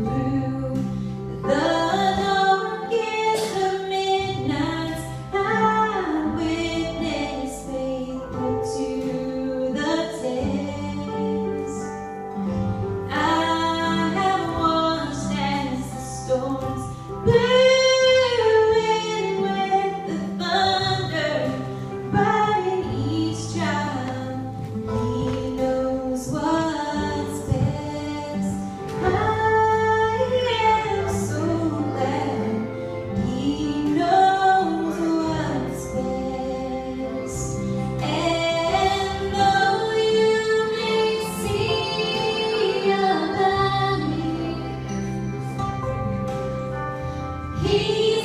through the dark in the midnight. I witness faithful to the test. I have watched as the storms blew in with the thunder, but in each trial He knows what's best. I am so glad He knows what's best. And though you may see a valley, He